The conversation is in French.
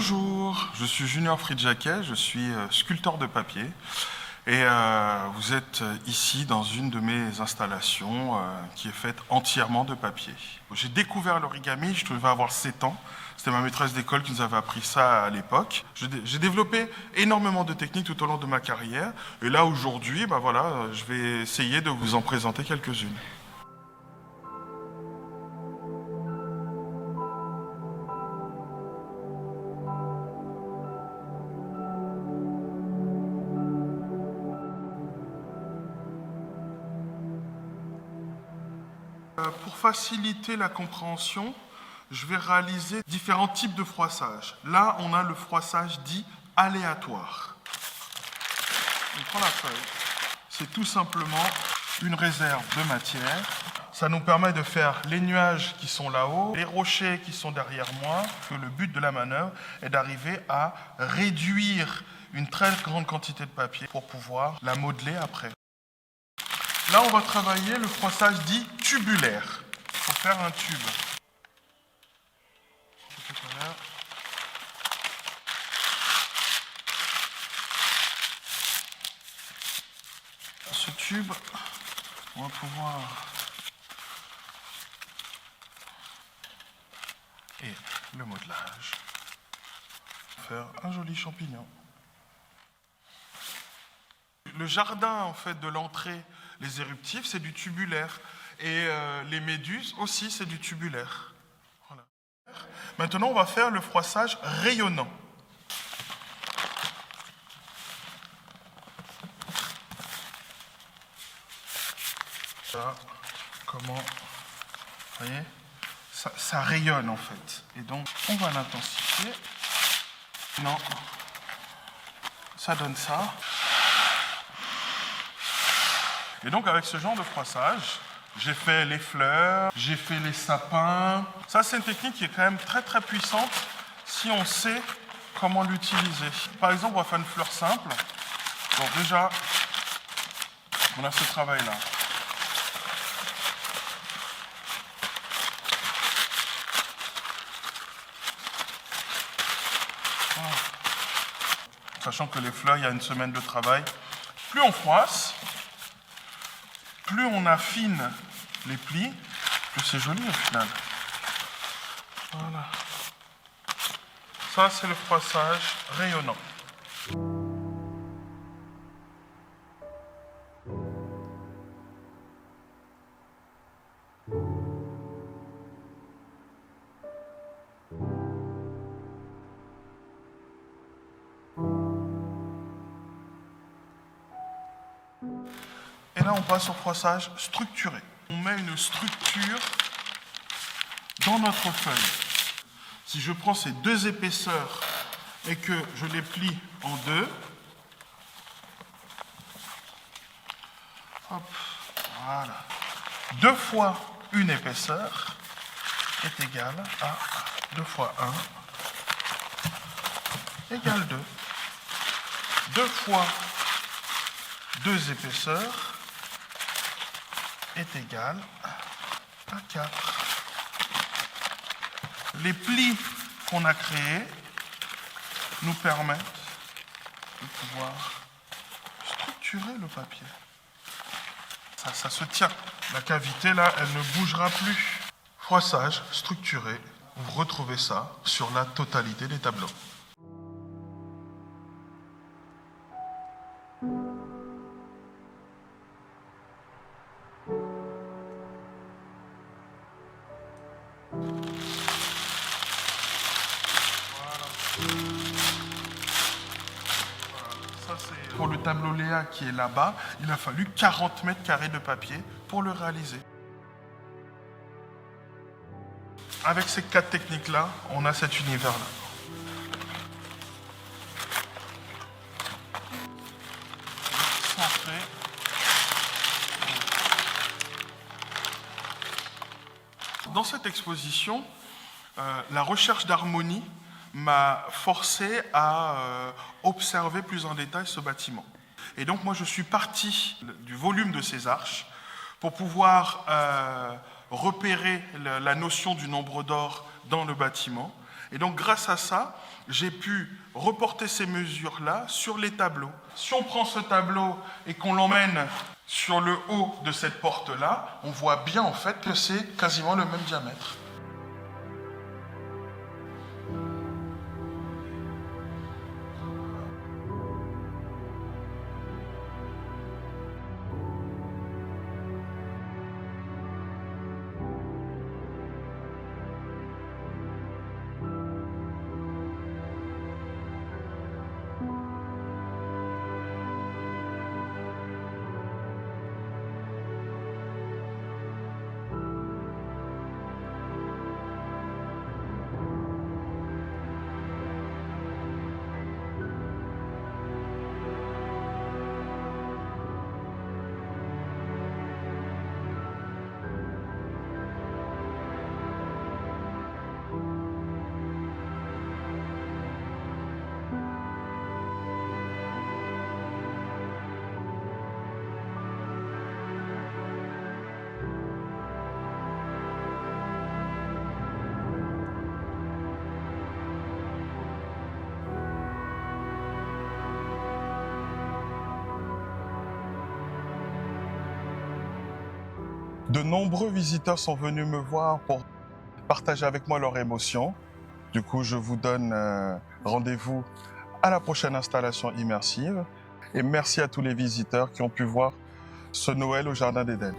Bonjour, je suis Junior Friedjaquet, je suis sculpteur de papier et vous êtes ici dans une de mes installations qui est faite entièrement de papier. J'ai découvert l'origami, je devais avoir 7 ans, c'était ma maîtresse d'école qui nous avait appris ça à l'époque. J'ai développé énormément de techniques tout au long de ma carrière et là aujourd'hui, je vais essayer de vous en présenter quelques-unes. Pour faciliter la compréhension, je vais réaliser différents types de froissage. Là, on a le froissage dit aléatoire. On prend la feuille. C'est tout simplement une réserve de matière. Ça nous permet de faire les nuages qui sont là-haut, les rochers qui sont derrière moi. Le but de la manœuvre est d'arriver à réduire une très grande quantité de papier pour pouvoir la modeler après. Là, on va travailler le froissage dit tubulaire, pour faire un tube. Ce tube, on va pouvoir... Et le modelage. Faire un joli champignon. Le jardin, en fait, de l'entrée, les éruptifs, c'est du tubulaire. Et les méduses aussi, c'est du tubulaire. Voilà. Maintenant, on va faire le froissage rayonnant. Ça, comment... Vous voyez, ça rayonne, en fait. Et donc, on va l'intensifier. Non. Ça donne ça. Et donc, avec ce genre de froissage, j'ai fait les fleurs, j'ai fait les sapins. Ça, c'est une technique qui est quand même très, très puissante si on sait comment l'utiliser. Par exemple, on va faire une fleur simple. Bon, déjà, on a ce travail-là. Sachant que les fleurs, il y a une semaine de travail. Plus on froisse, plus on affine les plis, plus c'est joli au final. Voilà. Ça, c'est le froissage rayonnant. Et là, on passe au froissage structuré. On met une structure dans notre feuille. Si je prends ces deux épaisseurs et que je les plie en deux, hop, voilà. 2 fois une épaisseur est égale à 2 fois 1 égale 2. 2 fois 2 épaisseurs est égal à 4. Les plis qu'on a créés nous permettent de pouvoir structurer le papier. Ça se tient. La cavité, là, elle ne bougera plus. Froissage structuré. Vous retrouvez ça sur la totalité des tableaux. Pour le tableau Léa qui est là-bas, il a fallu 40 mètres carrés de papier pour le réaliser. Avec ces 4 techniques-là, on a cet univers-là. Centré. Dans cette exposition, la recherche d'harmonie m'a forcé à observer plus en détail ce bâtiment. Et donc moi je suis parti du volume de ces arches pour pouvoir repérer la notion du nombre d'or dans le bâtiment Et donc grâce à ça, j'ai pu reporter ces mesures-là sur les tableaux. Si on prend ce tableau et qu'on l'emmène sur le haut de cette porte-là, on voit bien en fait que c'est quasiment le même diamètre. De nombreux visiteurs sont venus me voir pour partager avec moi leurs émotions. Du coup, je vous donne rendez-vous à la prochaine installation immersive. Et merci à tous les visiteurs qui ont pu voir ce Noël au Jardin d'Éden.